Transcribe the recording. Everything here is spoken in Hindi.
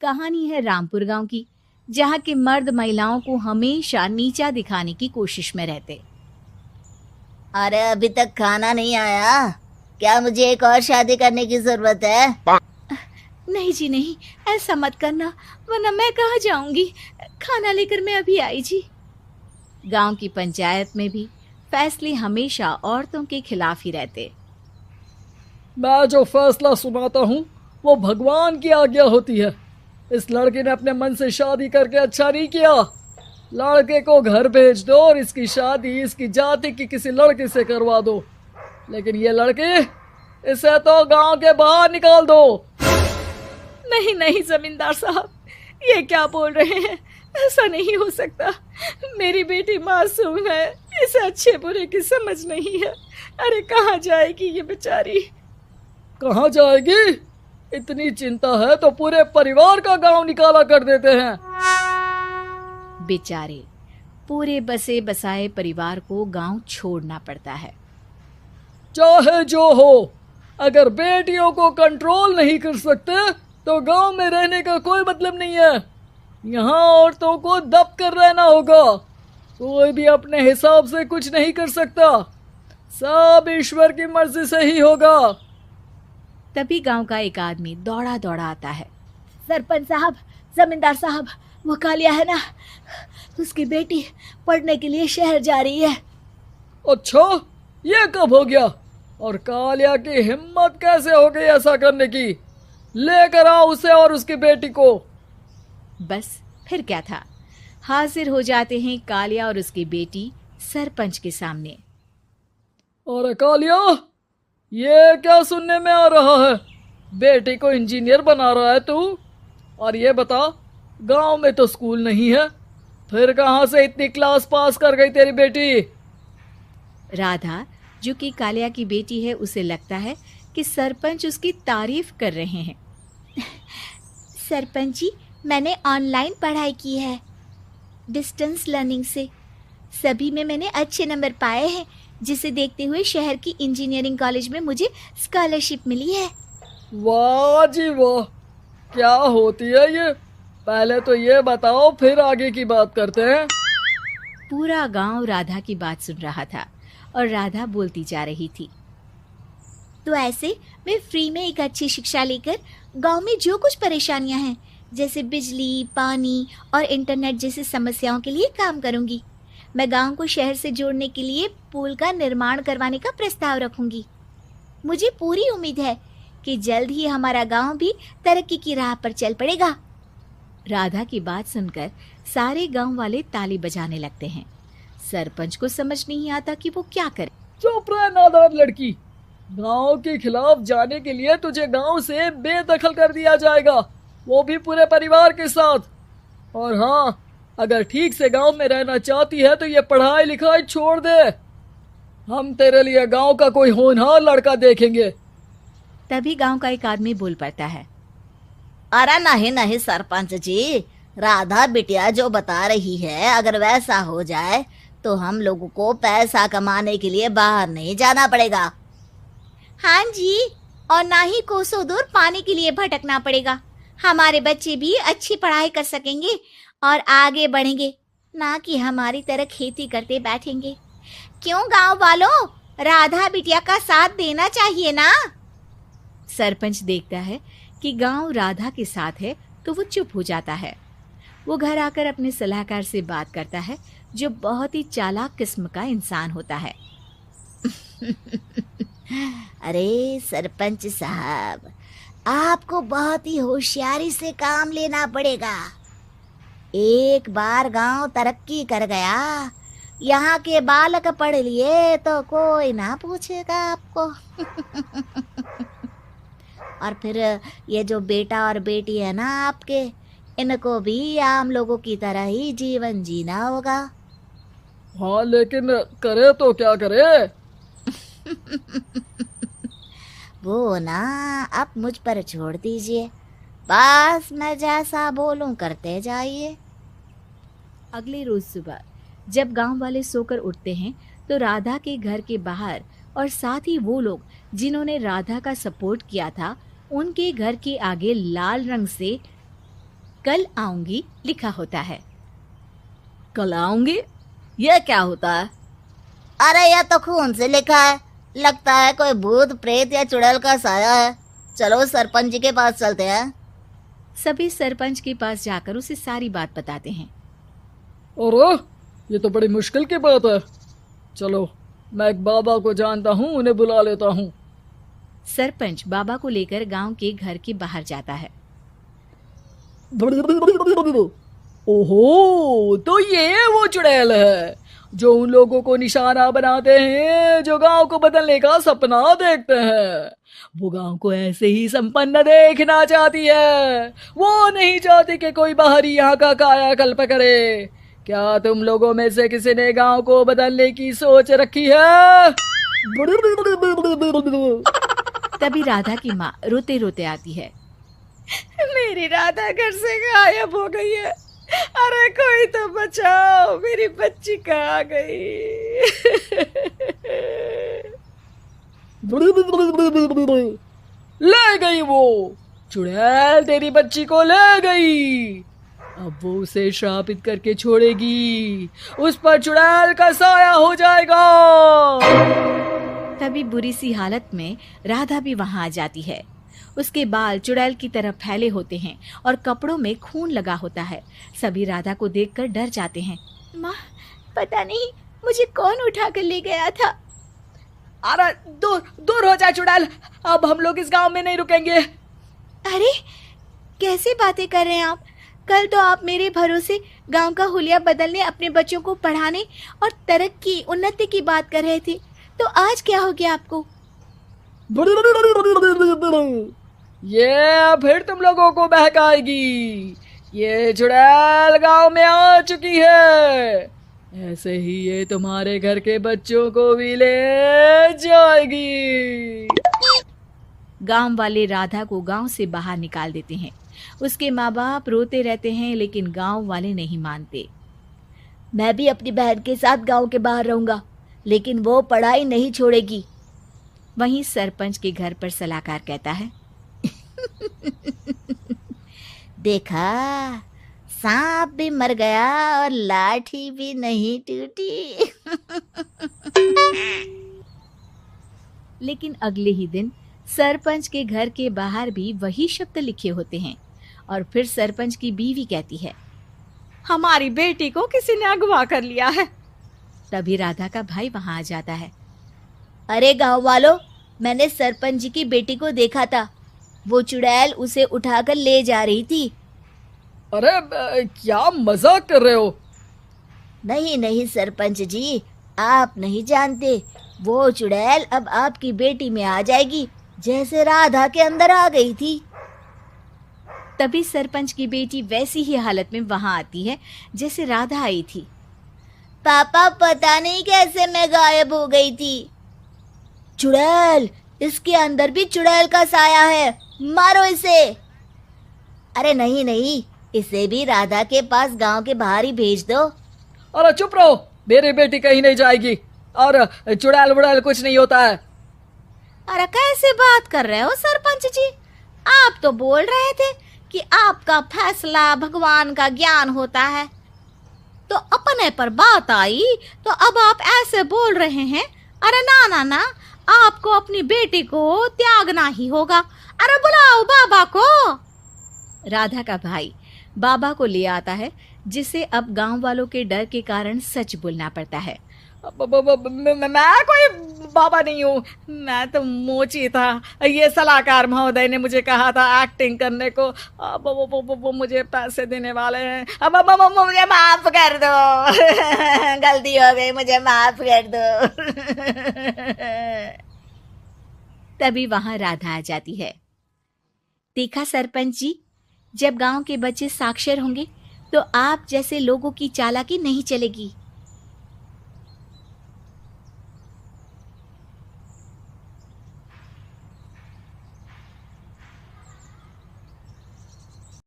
कहानी है रामपुर गांव की, जहां के मर्द महिलाओं को हमेशा नीचा दिखाने की कोशिश में रहते। अरे अभी तक खाना नहीं आया क्या? मुझे एक और शादी करने की जरूरत है। नहीं जी नहीं, ऐसा मत करना, वरना मैं कहाँ जाऊंगी। खाना लेकर मैं अभी आई जी। गांव की पंचायत में भी फैसले हमेशा औरतों के खिलाफ ही रहते। मैं जो फैसला सुनाता हूँ वो भगवान की आज्ञा होती है। इस लड़के ने अपने मन से शादी करके अच्छा नहीं किया। लड़के को घर भेज दो और इसकी शादी इसकी जाति की किसी लड़के से करवा दो। लेकिन ये लड़की, इसे तो गांव के बाहर निकाल दो। नहीं नहीं जमींदार साहब, ये क्या बोल रहे हैं? ऐसा नहीं हो सकता। मेरी बेटी मासूम है, इसे अच्छे बुरे की समझ नहीं है। अरे कहाँ जाएगी ये बेचारी? कहाँ जाएगी? इतनी चिंता है तो पूरे परिवार का गांव निकाला कर देते हैं। बेचारे पूरे बसे बसाए परिवार को गांव छोड़ना पड़ता है। चाहे जो हो, अगर बेटियों को कंट्रोल नहीं कर सकते तो गांव में रहने का कोई मतलब नहीं है। यहाँ औरतों को दब कर रहना होगा। कोई भी अपने हिसाब से कुछ नहीं कर सकता, सब ईश्वर की मर्जी से ही होगा। तभी गांव का एक आदमी दौड़ा दौड़ा आता है। सरपंच साहब, जमींदार साहब, वो कालिया है ना, उसकी बेटी पढ़ने के लिए शहर जा रही है। अच्छा, ये कब हो गया? और कालिया की हिम्मत कैसे हो गई ऐसा करने की? लेकर आओ उसे और उसकी बेटी को। बस फिर क्या था, हाजिर हो जाते हैं कालिया और उसकी बेटी सरपंच के सामने। अरे कालिया, ये क्या सुनने में आ रहा है? बेटी को इंजीनियर बना रहा है तू? और ये बता, गांव में तो स्कूल नहीं है, फिर कहां से इतनी क्लास पास कर गई तेरी बेटी? राधा, जो कि कालिया की बेटी है, उसे लगता है कि सरपंच उसकी तारीफ कर रहे हैं। सरपंच जी, मैंने ऑनलाइन पढ़ाई की है, डिस्टेंस लर्निंग से। सभी में मैंने अच्छे नंबर पाए हैं, जिसे देखते हुए शहर की इंजीनियरिंग कॉलेज में मुझे स्कॉलरशिप मिली है। वाह जी वाह, क्या होती है ये? पहले तो ये बताओ, फिर आगे की बात करते हैं। पूरा गांव राधा की बात सुन रहा था और राधा बोलती जा रही थी। तो ऐसे मैं फ्री में एक अच्छी शिक्षा लेकर गांव में जो कुछ परेशानियां हैं, जैसे बिजली, पानी और इंटरनेट जैसी समस्याओं के लिए काम करूंगी। मैं गांव को शहर से जोड़ने के लिए पुल का निर्माण करवाने का प्रस्ताव रखूंगी। मुझे पूरी उम्मीद है कि जल्द ही हमारा गांव भी तरक्की की राह पर चल पड़ेगा। राधा की बात सुनकर सारे गांव वाले ताली बजाने लगते हैं। सरपंच को समझ नहीं आता कि वो क्या करे। चुप रह नादान लड़की, गांव के खिलाफ जाने के लिए तुझे गांव से बेदखल कर दिया जाएगा, वो भी पूरे परिवार के साथ। और हाँ, अगर ठीक से गांव में रहना चाहती है तो ये पढ़ाई लिखाई छोड़ दे। हम तेरे लिए गांव का कोई होनहार लड़का देखेंगे। तभी गांव का एक आदमी बोल पड़ता है। अरे नहीं नहीं सरपंच जी, राधा बिटिया जो बता रही है, अगर वैसा हो जाए तो हम लोगों को पैसा कमाने के लिए बाहर नहीं जाना पड़ेगा। हाँ जी, और ना ही कोसों दूर पानी के लिए भटकना पड़ेगा। हमारे बच्चे भी अच्छी पढ़ाई कर सकेंगे और आगे बढ़ेंगे, ना कि हमारी तरह खेती करते बैठेंगे। क्यों गांव वालों, राधा बिटिया का साथ देना चाहिए ना। सरपंच देखता है कि गांव राधा के साथ है तो वो चुप हो जाता है। वो घर आकर अपने सलाहकार से बात करता है, जो बहुत ही चालाक किस्म का इंसान होता है। अरे सरपंच साहब, आपको बहुत ही होशियारी से काम लेना पड़ेगा। एक बार गांव तरक्की कर गया, यहाँ के बालक पढ़ लिए तो कोई ना पूछेगा आपको। और फिर ये जो बेटा और बेटी है ना आपके, इनको भी आम लोगों की तरह ही जीवन जीना होगा। हाँ, लेकिन करे तो क्या करे? वो ना आप मुझ पर छोड़ दीजिए, बस मैं जैसा बोलूं करते जाइए। अगले रोज सुबह जब गांव वाले सोकर उठते हैं तो राधा के घर के बाहर और साथ ही वो लोग जिन्होंने राधा का सपोर्ट किया था, उनके घर के आगे लाल रंग से कल आऊंगी लिखा होता है। कल आऊंगी, यह क्या होता है? अरे यह तो खून से लिखा है, लगता है कोई भूत प्रेत या चुड़ैल का साया है। चलो सरपंच जी के पास चलते हैं। सभी सरपंच के पास जाकर उसे सारी बात बताते हैं। अरे ये तो बड़ी मुश्किल की बात है। चलो मैं एक बाबा को जानता हूँ, उन्हें बुला लेता हूँ। सरपंच बाबा को लेकर गांव के घर के बाहर जाता है। ओहो, तो ये वो चुड़ैल है जो उन लोगों को निशाना बनाते हैं जो गांव को बदलने का सपना देखते हैं। वो गांव को ऐसे ही संपन्न देखना चाहती है, वो नहीं चाहती कि कोई बाहरी यहाँ का कायाकल्प करे। क्या तुम लोगों में से किसी ने गांव को बदलने की सोच रखी है? तभी राधा की माँ रोते रोते आती है। मेरी राधा घर से गायब हो गई है। अरे कोई तो बचाओ, मेरी बच्ची कहाँ गई? ले गई वो चुड़ैल, तेरी बच्ची को ले गई। अब वो उसे श्रापित करके छोड़ेगी, उस पर चुड़ैल का साया हो जाएगा। तभी बुरी सी हालत में राधा भी वहां आ जाती है। उसके बाल चुड़ैल की तरह फैले होते हैं और कपड़ों में खून लगा होता है। सभी राधा को देखकर डर जाते हैं। माँ, पता नहीं मुझे कौन उठा कर ले गया था। अरे दूर दूर हो जा चुड़ैल, अब हम लोग इस गांव में नहीं रुकेंगे। अरे कैसी बातें कर रहे हैं आप? कल तो आप मेरे भरोसे गांव का हुलिया बदलने, अपने बच्चों को पढ़ाने और तरक्की उन्नति की बात कर रहे थे, तो आज क्या हो गया आपको? ये फिर तुम लोगों को बहकाएगी। ये चुड़ैल गांव में आ चुकी है, ऐसे ही ये तुम्हारे घर के बच्चों को भी ले जाएगी। गांव वाले राधा को गांव से बाहर निकाल देते हैं। उसके माँ बाप रोते रहते हैं, लेकिन गांव वाले नहीं मानते। मैं भी अपनी बहन के साथ गांव के बाहर रहूंगा, लेकिन वो पढ़ाई नहीं छोड़ेगी। वहीं सरपंच के घर पर सलाहकार कहता है। देखा, सांप भी मर गया और लाठी भी नहीं टूटी। लेकिन अगले ही दिन सरपंच के घर के बाहर भी वही शब्द लिखे होते हैं। और फिर सरपंच की बीवी कहती है, हमारी बेटी को किसी ने अगवा कर लिया है। तभी राधा का भाई वहां आ जाता है। अरे गांव वालों, मैंने सरपंच जी की बेटी को देखा था। वो चुड़ैल उसे उठाकर ले जा रही थी। अरे क्या मजाक कर रहे हो? नहीं नहीं सरपंच जी, आप नहीं जानते। वो चुड़ैल अब आपकी बेटी में आ जाएगी, जैसे राधा के अंदर आ गई थी। तभी सरपंच की बेटी वैसी ही हालत में वहां आती है जैसे राधा आई थी। पापा, पता नहीं कैसे मैं गायब हो गई थी। चुड़ैल, इसके अंदर भी चुड़ैल का साया है, मारो इसे। अरे नहीं नहीं, इसे भी राधा के पास गांव के बाहर ही भेज दो। अरे चुप रहो, मेरी बेटी कहीं नहीं जाएगी और चुड़ैल वुड़ैल कुछ नहीं होता है। अरे कैसे बात कर रहे हो सरपंच जी? आप तो बोल रहे थे कि आपका फैसला भगवान का ज्ञान होता है, तो अपने पर बात आई तो अब आप ऐसे बोल रहे हैं। अरे ना ना ना, आपको अपनी बेटी को त्यागना ही होगा। अरे बुलाओ बाबा को। राधा का भाई बाबा को ले आता है, जिसे अब गांव वालों के डर के कारण सच बोलना पड़ता है। मैं कोई बाबा नहीं हूँ, मैं तो मोची था। ये सलाहकार महोदय ने मुझे कहा था एक्टिंग करने को। अब वो मुझे पैसे देने वाले हैं। अब मुझे माफ कर दो। गलती हो गई, मुझे माफ कर दो। तभी वहां राधा आ जाती है। देखा सरपंच जी, जब गांव के बच्चे साक्षर होंगे तो आप जैसे लोगों की चालाकी नहीं चलेगी।